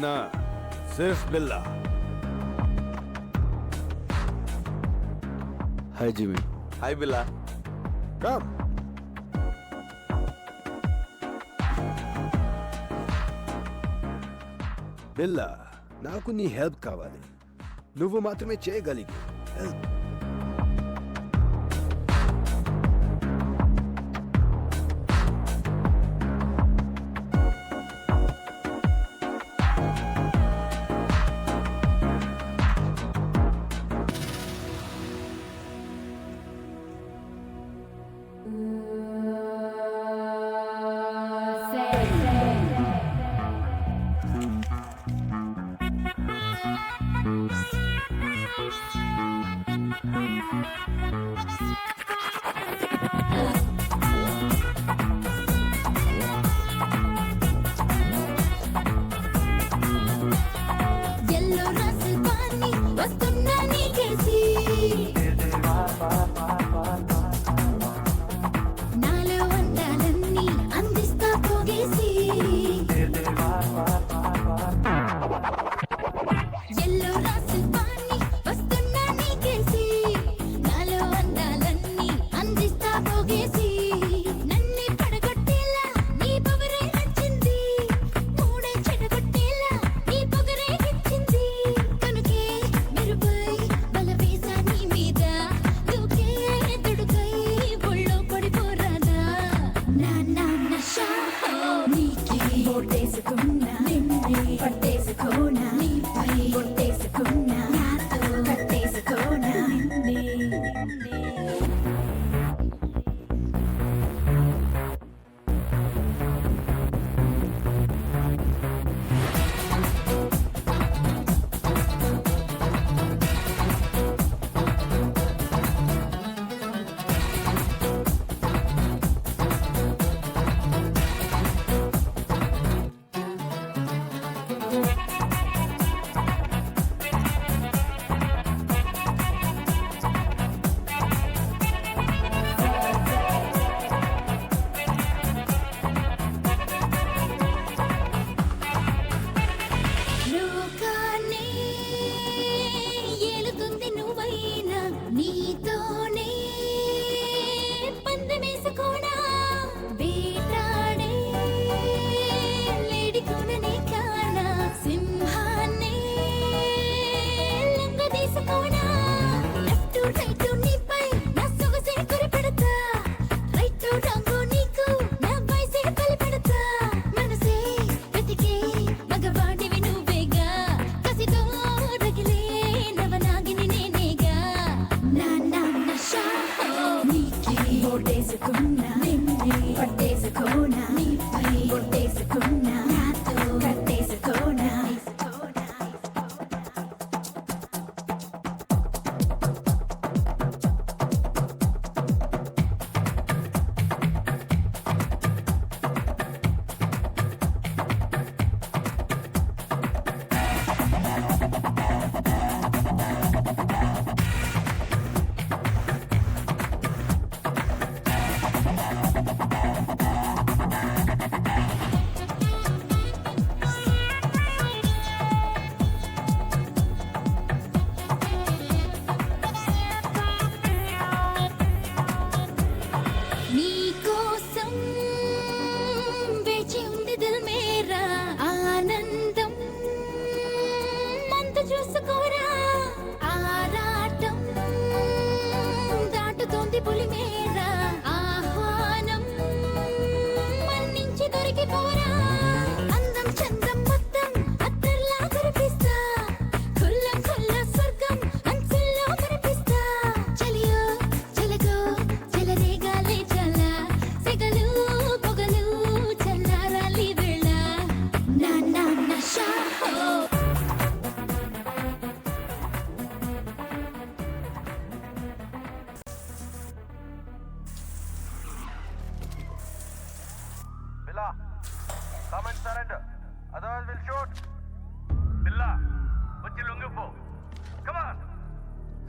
ना सिर्फ बिल्ला. Hi Jimmy. Hi Billa. Come. బిల్లా, నాకు నీ హెల్ప్ కావాలి. నువ్వు మాత్రమే చేయగలిగి help. Come and surrender. Otherwise we'll shoot. Billa, వచ్చి లొంగిపో. Come on.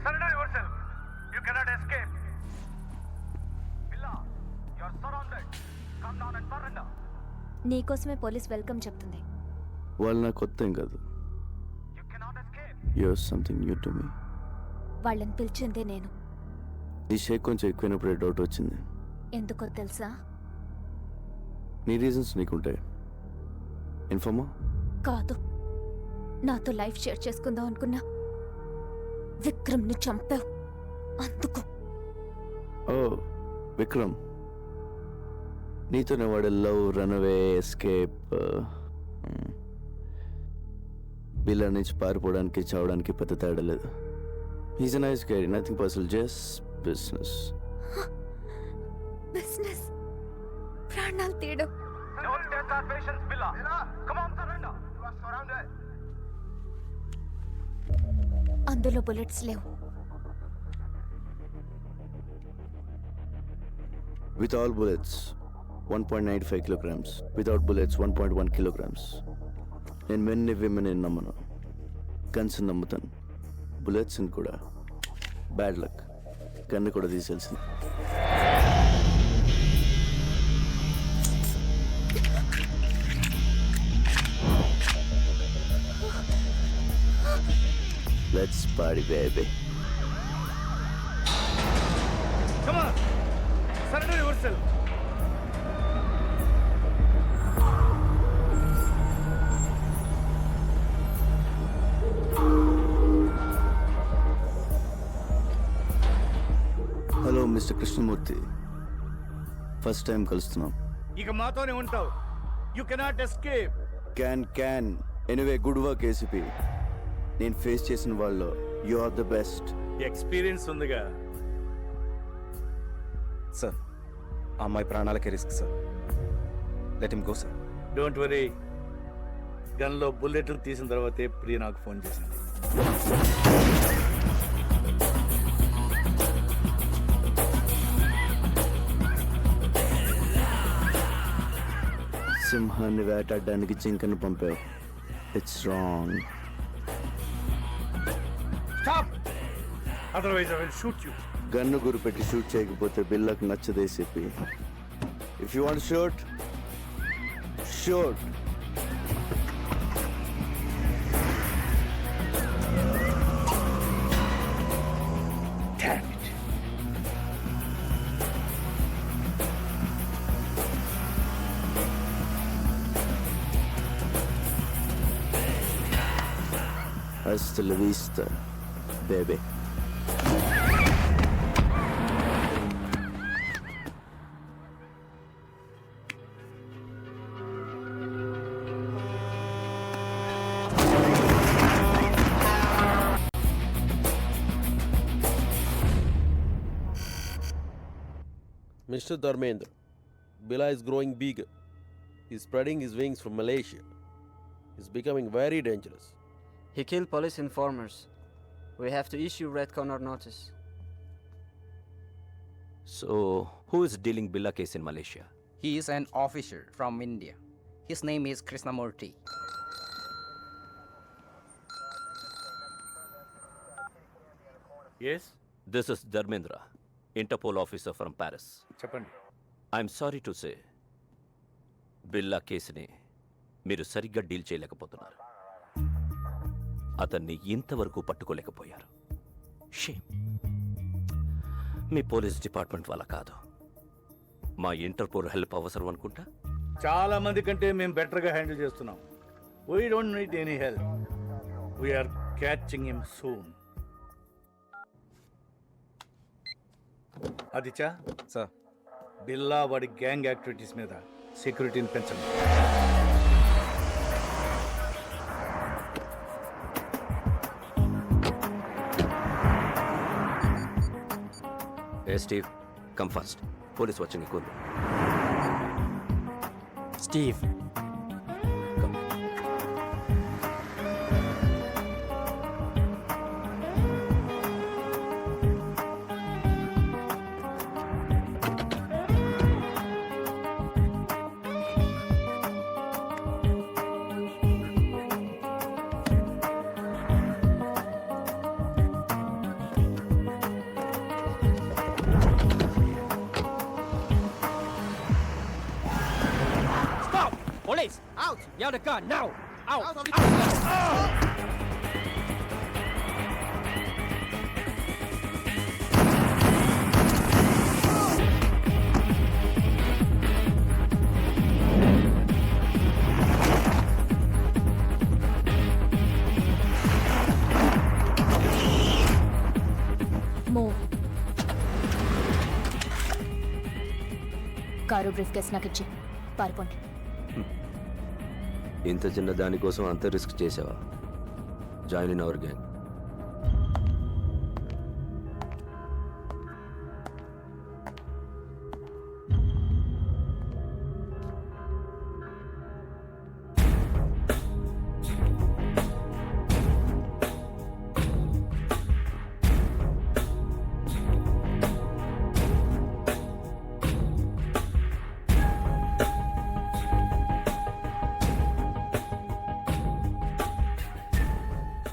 Surrender yourself. You cannot escape. Billa, you're surrounded. Come down and surrender. నీకోసమే పోలీస్ వెల్కమ్ చెప్తుంది. వాళ్ళు నాకు కొత్త ఏం కాదు. You cannot escape. You're something new to me. వాళ్ళని పిలిచిందే నేను. ఈ షేక్ కొంచెం ఎక్కువైనప్పుడే డౌట్ వచ్చింది. ఎందుకో తెలుసా? నీ రీజన్స్ నీకుంటాయి. ఇన్ఫార్మా? కాదు, నాతో లైఫ్ షేర్ చేసుకుందాం అనుకున్నా విక్రమ్ని చంపావు, అందుకు. ఓ విక్రమ్, నీతోనే వాడు లవ్, రన్అవే, ఎస్కేప్, బిల్లా నుంచి పారిపోవడానికి చావడానికి పెద్ద తేడా లేదు. He's a nice guy, nothing personal, just business. Business? ప్రాణాలు తీయడం? Don't test our patience, Billa. Come on, surrender. You are surrounded. అందులో బుల్లెట్స్ లేవు. With all bullets, 1.95 kilograms. Without bullets, 1.1 kilograms. నేను మెన్ని విమెన్ నమ్మను, గన్స్ నమ్ముతాను, బుల్లెట్స్ కూడా. Bad luck, gun కూడా తీసేయాల్సింది. Let's party, baby. Come on. Surrender yourself. Hello mister Krishnamurthy, first time కలుస్తున్నాం. ఇక మాతోనే ఉంటావు. You cannot escape. Can anyway, good work ACP. నేను ఫేస్ చేసిన వాళ్ళు you are the best. Experience ఉందిగా. సార్, ఆ అమ్మాయి ప్రాణాలకే risk sir. Let him go sir. Don't worry. గన్లో బుల్లెట్లు తీసిన తర్వాతే ప్రియ నాకు ఫోన్ చేసింది. సింహాన్ని వేటాడడానికి జింకను పంపావు. It's wrong. Stop. Otherwise I will shoot you. గన్ను గురిపెట్టి షూట్ చేయకపోతే బిల్లకు నచ్చదే చెప్పి. If you want shoot, shoot. Damn it. Hasta la vista, baby. Mr. Dharmendra, Billa is growing bigger. He's spreading his wings from Malaysia. He's becoming very dangerous. He killed police informers. We have to issue red corner notice. So, who is dealing Billa case in Malaysia? He is an officer from India. His name is Krishnamurthy. Yes. This is Dharmendra, Interpol officer from Paris. చెప్పండి. I'm sorry to say, బిల్లా కేసుని మీరు సరిగ్గా deal చేయలేకపోతున్నారు. అతన్ని ఇంతవరకు పట్టుకోలేకపోయారు. Shame. మీ police department వల్ల కాదు, మా ఇంటర్పోల్ హెల్ప్ అవసరం అనుకుంటా. చాలా మంది కంటే మేము బెటర్గా హ్యాండిల్ చేస్తున్నాం. We don't need any help. We're catching him soon. Aditya sir, Billa వాడి గ్యాంగ్ యాక్టివిటీస్ మీద సెక్యూరిటీని పెంచండి. Hey Steve, come fast. Police watching ఎక్కువ ఉంది. Steve. Come. Police! Out! You have the gun, now! Move. Car briefcase నాకు ఇచ్చి పారిపోండి. ఇంత చిన్న దానికోసం అంత రిస్క్ చేసావా? Join in our gang.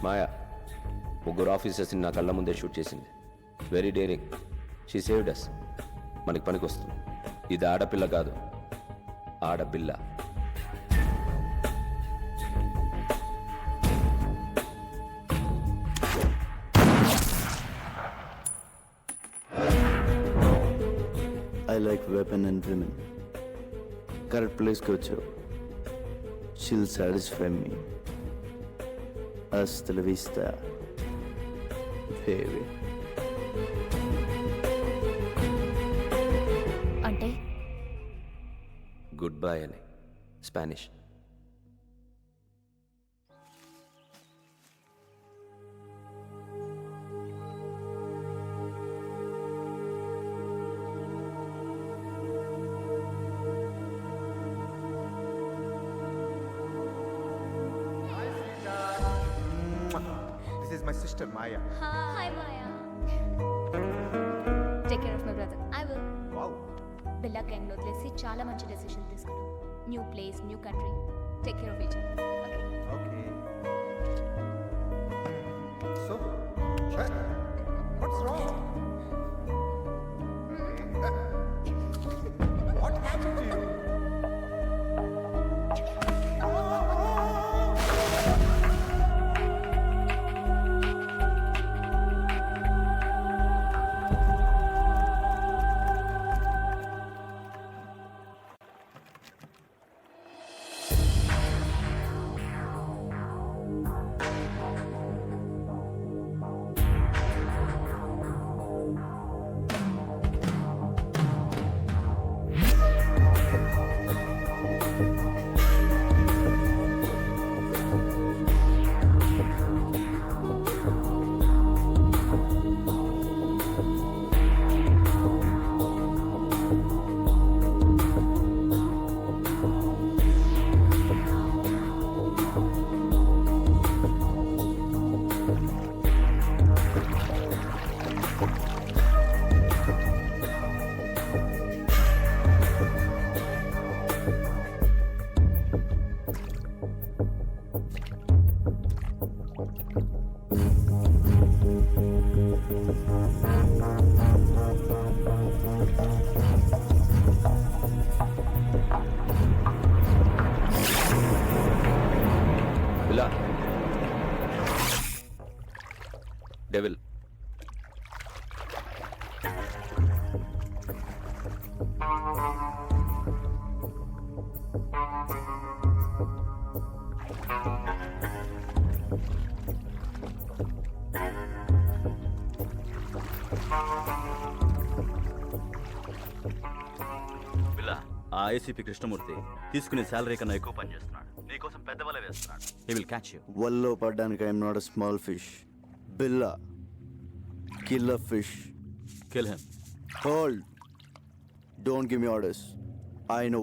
Maya ముగ్గురు ఆఫీసర్స్ని నా కళ్ళ ముందే షూట్ చేసింది. Very daring. She saved us. మనకి పనికి వస్తుంది. ఇది ఆడపిల్ల కాదు, ఆడపిల్ల. I like weapon and women. Correct ప్లేస్కి వచ్చావు. She'll satisfy me. Hasta la vista, baby. అంటే గుడ్ బై అని Spanish. This is my sister Maya. Hi, Maya. Take care of my brother. I will. Wow. Billa gang వదిలేసి చాలా మంచి decision తీసుకున్నాం. New place, new country. Take care of each other. Okay. So, Chad, what's wrong? What happened to you? Devil. ఆ ACP Krishnamurthy తీసుకునే salary కన్నా ఎక్కువ పని చేస్తున్నాడు. నీకోసం పెద్ద వల వేస్తున్నాడు. He will catch you. వల్లో పడ్డానికి I'm not a small fish. Billa killer fish. Kill him. Hold. Don't give me orders. I know.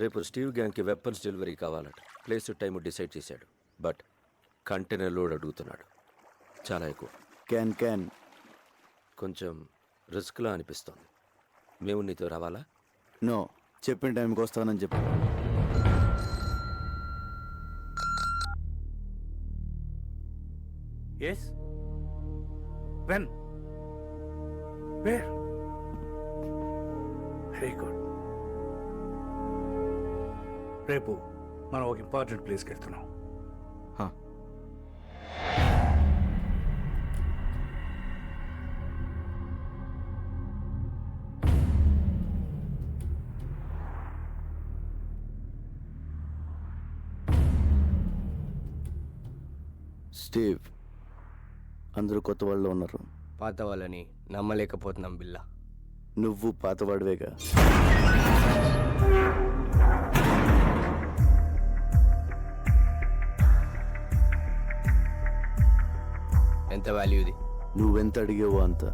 రేపు స్టీవ్ గ్యాంగ్కి వెపన్స్ డెలివరీ కావాలట. ప్లేస్ టైం డిసైడ్ చేశాడు. బట్ కంటైనర్ లోడ్ అడుగుతున్నాడు. చాలా ఎక్కువ. క్యాన్ కొంచెం రిస్క్లా అనిపిస్తోంది. మేము నీతో రావాలా? నో, చెప్పిన టైంకి వస్తానని చెప్పు. Yes. When? Where? Very good. రేపు మనం ఒక ఇంపార్టెంట్ ప్లేస్కి వెళ్తున్నాం. స్టీవ్, అందరూ కొత్త వాళ్ళు ఉన్నారు. పాత వాళ్ళని నమ్మలేకపోతున్నాం బిల్లా. నువ్వు పాతవాడివేగా. ఎంత వాల్యూ ఇది? నువ్వెంత అడిగావో అంత.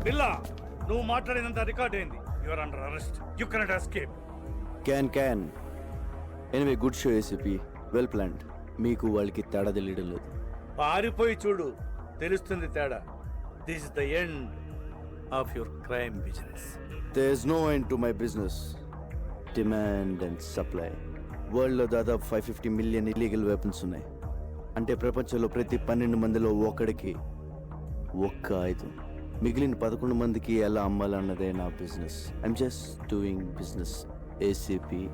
బిల్లా, నువ్వు మాట్లాడినంత రికార్డ్ అయింది. Your under arrest. You cannot escape. Can anyway, good show ACP. Well planned. మీకు వాళ్ళకి తేడా తెలియడం లేదు. పారిపోయి చూడు, తెలుస్తుంది తేడా. This is the end of your crime business. There is no end to my business. Demand and supply. వరల్డ్లో దాదాపు 550 మిలియన్ ఇల్లీగల్ వెపన్స్ ఉన్నాయి. అంటే ప్రపంచంలో ప్రతి 12 మందిలో ఒకడికి ఒక్క ఆయుధం. మిగిలిన 11 మందికి ఎలా అమ్మాలన్నదే నా business. I'm just doing business ACP.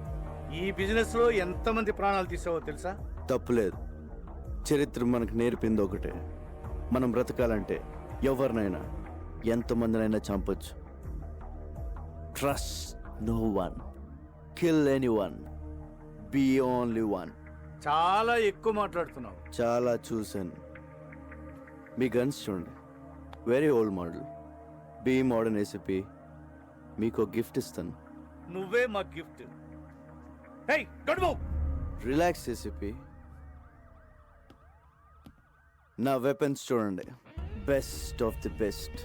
ఈ బిజినెస్ లో ఎంతమంది ప్రాణాలు తీసావో తెలుసా? తప్పులేదు. చరిత్ర మనకు నేర్పింది ఒకటే, మనం బ్రతకాలంటే ఎవరినైనా ఎంతమందినైనా చంపొచ్చు. Trust no one, kill anyone, be only one. చాలా ఎక్కువ మాట్లాడుతున్నావు. చాలా చూశాను. మీ గన్స్ చూడండి, very old model. Be modern ACP. మీకు గిఫ్ట్ ఇస్తాను. నువ్వే మా gift. Hey, don't move. Relax ACP. నా వెపన్స్ చూడండి, బెస్ట్ ఆఫ్ ది బెస్ట్.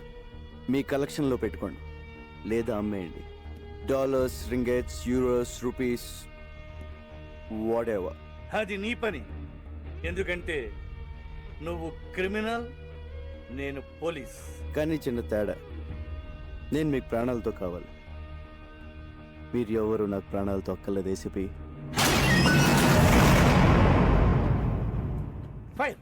మీ కలెక్షన్లో పెట్టుకోండి లేదా అమ్మేయండి. Dollars, ringgits, euros, rupees, whatever. అది నీ పని. ఎందుకంటే నువ్వు క్రిమినల్, నేను పోలీస్. కానీ చిన్న తేడా, నేను మీకు ప్రాణాలతో కావాలి. మీరు ఎవరు నాకు ప్రాణాలతో అక్కర్లేదు ACP. Fire.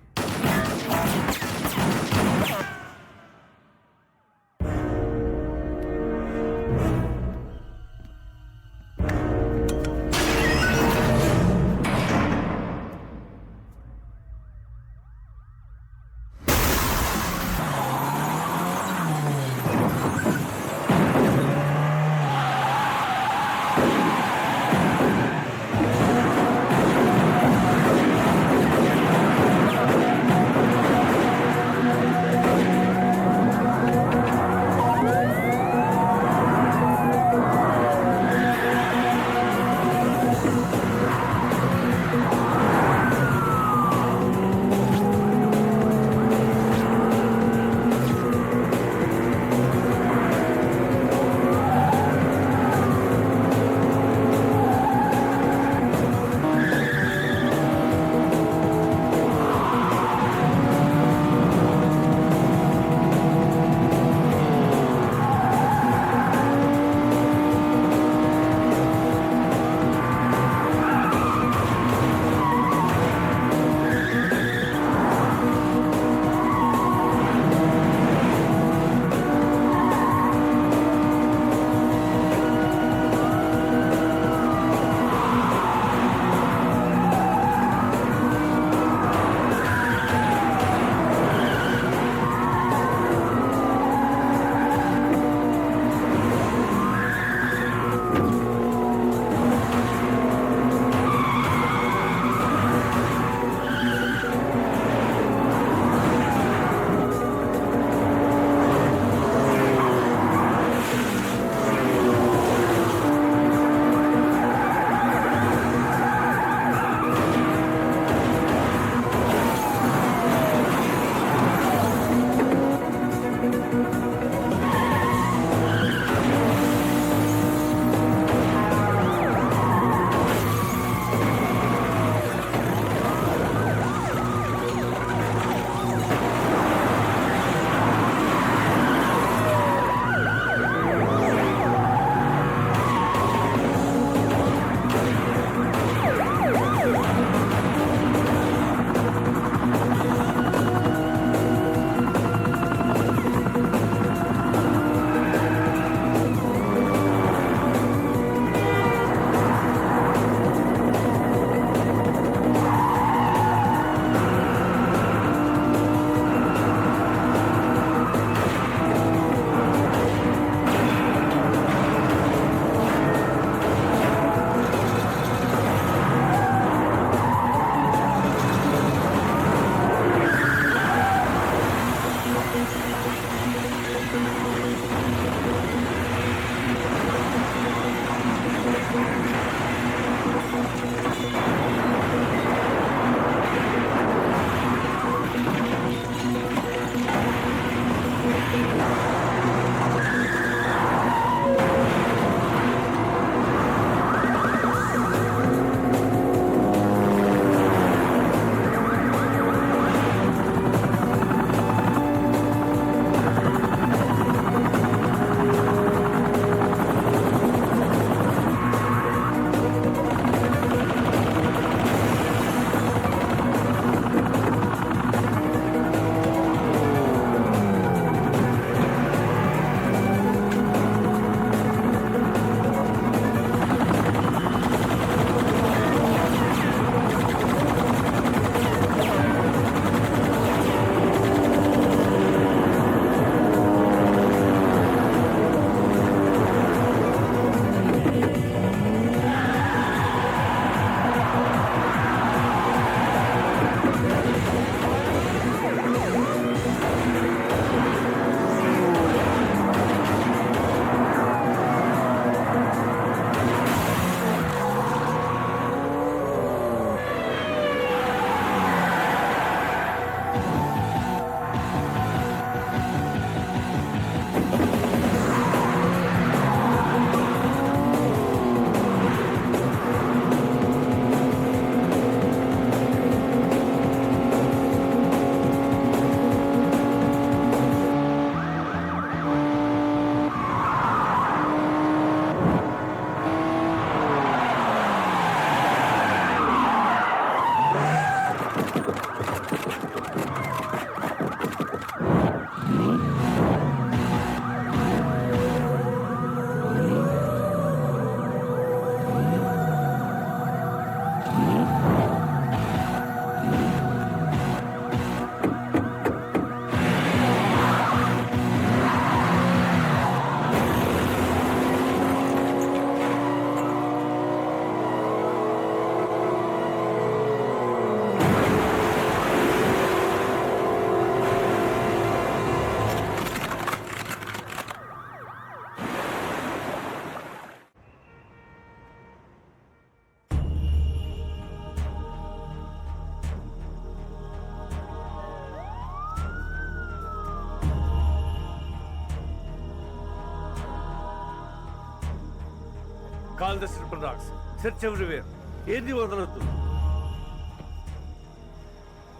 Call the triple dogs. Search everywhere. ఏది వదలొద్దు.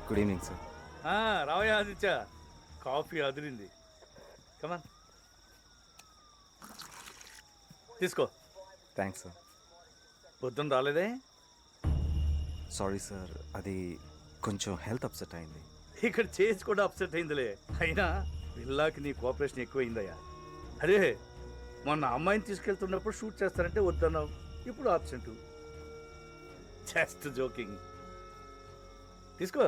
Good evening sir. రావయ్య ఆదిత్య, కాఫీ అదిరింది. కమాన్ తీసుకో. Thanks sir. పొద్దున్న రాలేదే? సారీ సార్, అది కొంచెం హెల్త్ అప్సెట్ అయింది. ఇక్కడ చేసి కూడా అప్సెట్ అయిందిలే. అయినా విల్లాకి నీ కోఆపరేషన్ ఎక్కువైందయ్యా. అరే మొన్న అమ్మాయిని తీసుకెళ్తున్నప్పుడు షూట్ చేస్తానంటే వద్దన్నావు, ఇప్పుడు ఆబ్సెంట్. Just joking. తీసుకో.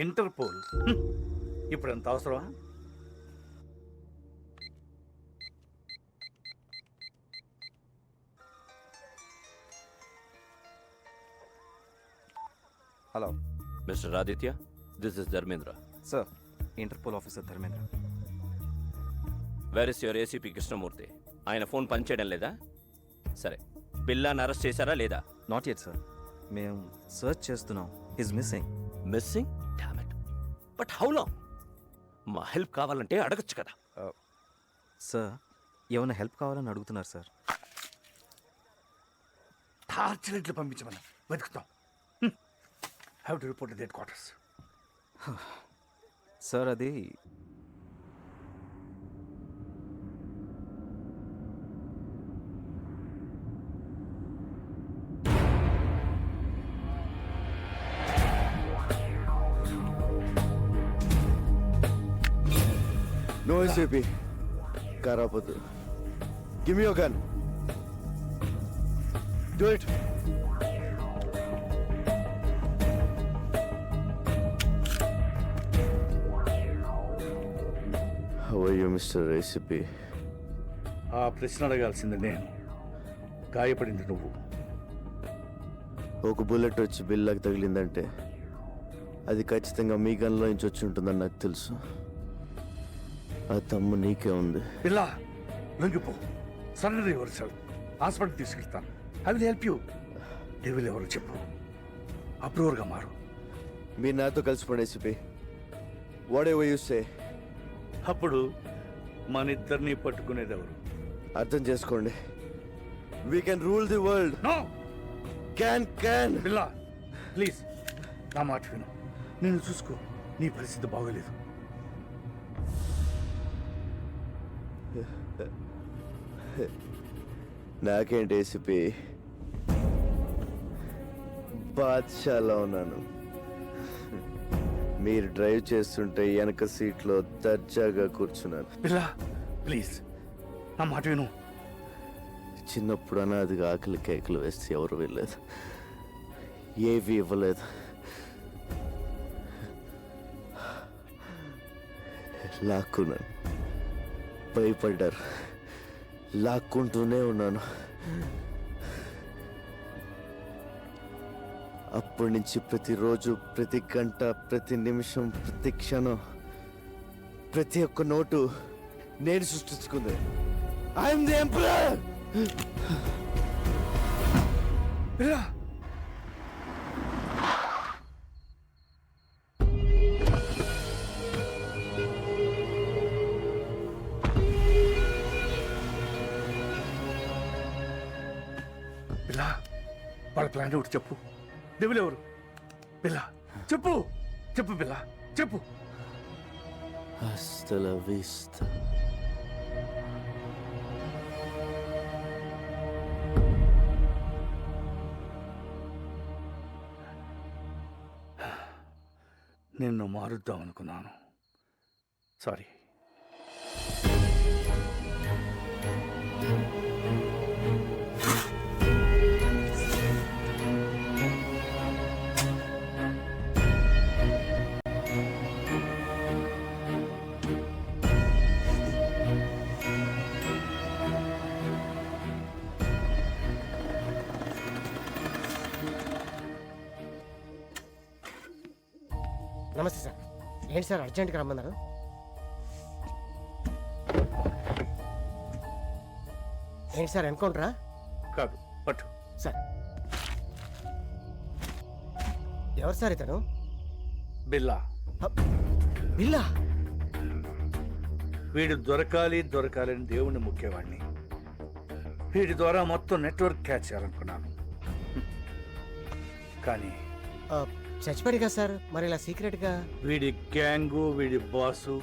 ఇంటర్పోల్ ఇప్పుడు ఎంత అవసరమా? Hello mister Aditya, this is Dharmendra. Sir, Interpol officer Dharmendra. Where is your ACP Krishnamurthy? ఆయన ఫోన్ పనిచేయడం లేదా? సరే, బిల్లాని అరెస్ట్ చేశారా లేదా? నాట్ యెట్ సార్, మేము సర్చ్ చేస్తున్నాం. His missing. Missing? Damn it. But how long? మా హెల్ప్ కావాలంటే అడగచ్చు కదా. సార్, ఏమైనా హెల్ప్ కావాలని అడుగుతున్నారు సార్. టార్చర్ ఇట్లు పంపించమని వెతుకుతాం. Have to report headquarters. Sir, అది నో ఎస్ఏపీ. కారాపొద్దు. Give me your gun. Do it. How are you mister ACP? ఆ ప్రశ్న అడగాల్సింది నేను, గాయపడింది నువ్వు. ఒక బుల్లెట్ వచ్చి బిల్లాకి తగిలిందంటే అది ఖచ్చితంగా మీ గన్లో నుంచి వచ్చి ఉంటుందని నాకు తెలుసు. ఆ తమ్ము నీకే ఉంది. పిల్ల లొంగిపో. Surrender yourself. హాస్పిటల్ తీసుకెళ్తాను. I will help you. Devil ఎవరు చెప్పు. అప్రూవర్గా మారు. మీరు నాతో కలిసిపోండి ACP. Whatever you say. అప్పుడు మన ఇద్దరిని పట్టుకునేది ఎవరు? అర్థం చేసుకోండి. We can rule the world. No can. Billa please నా మాట విను. నేను చూసుకో, నీ పరిస్థితి బాగోలేదు. నాకేంటి ఏసీపీ, బాద్షాలో ఉన్నాను. మీరు డ్రైవ్ చేస్తుంటే వెనక సీట్లో దర్జాగా కూర్చున్నాను. బిల్లా ప్లీజ్ నా మాట విను. చిన్నప్పుడు అనాదిగా ఆకలి కేకలు వేస్తే ఎవరు వెళ్ళలేదు, ఏవి ఇవ్వలేదు. లాక్కున్నాను, భయపడ్డారు, లాక్కుంటూనే ఉన్నాను. అప్పటి నుంచి ప్రతిరోజు, ప్రతి గంట, ప్రతి నిమిషం, ప్రతి క్షణం, ప్రతి ఒక్క నోటు నేను సృష్టించుకుంది. I'm the emperor. బిల్లా బిల్లా వాళ్ళ ప్లాన్ ఒకటి చెప్పు. డెవిల్ ఎవరు? బిల్లా చెప్పు చెప్పు బిల్లా చెప్పు. Hasta la vista. నిన్ను మారుద్దాం అనుకున్నాను. సారీ. నమస్తే సార్. ఏంటి సార్ అర్జెంట్గా రమ్మన్నారు? ఏంటి సార్ ఎన్కౌంటరా? కాదు పట్టు. సార్ ఎవరు సార్ ఇతను? బిల్లా. బిల్లా? వీడు దొరకాలని దేవుణ్ణి ముఖ్యవాడిని. వీడి ద్వారా మొత్తం నెట్వర్క్ క్యాచ్ చేయాలనుకున్నాను. కానీ చచ్చిపోయాడు కదా సార్, మరి ఇలా సీక్రెట్గా? వీడి గ్యాంగు, వీడి బాసు,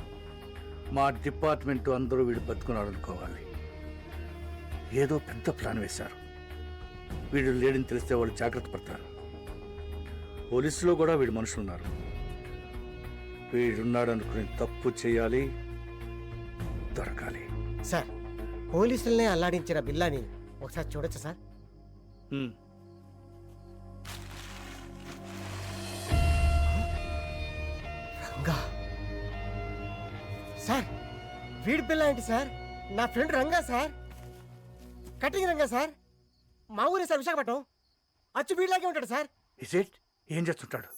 మా డిపార్ట్మెంట్ అందరూ వీడు బతుకున్నాడు అనుకోవాలి. ఏదో పెద్ద ప్లాన్ వేశారు. వీడు లేడని తెలిస్తే వాళ్ళు జాగ్రత్త పడతారు. పోలీసులో కూడా వీడి మనుషులు ఉన్నారు. వీడున్నాడు అనుకుని తప్పు చేయాలి, దొరకాలి. సార్ పోలీసులనే అల్లాడించిన బిల్లాని ఒకసారి చూడొచ్చా సార్? రంగా సార్, వీడి పిల్ల ఏంటి సార్? నా friend Ranga sir, cutting Ranga sir, మా ఊరే సార్, విశాఖపట్నం. అచ్చు వీడిలాగే ఉంటాడు సార్. ఏం చేస్తుంటాడు?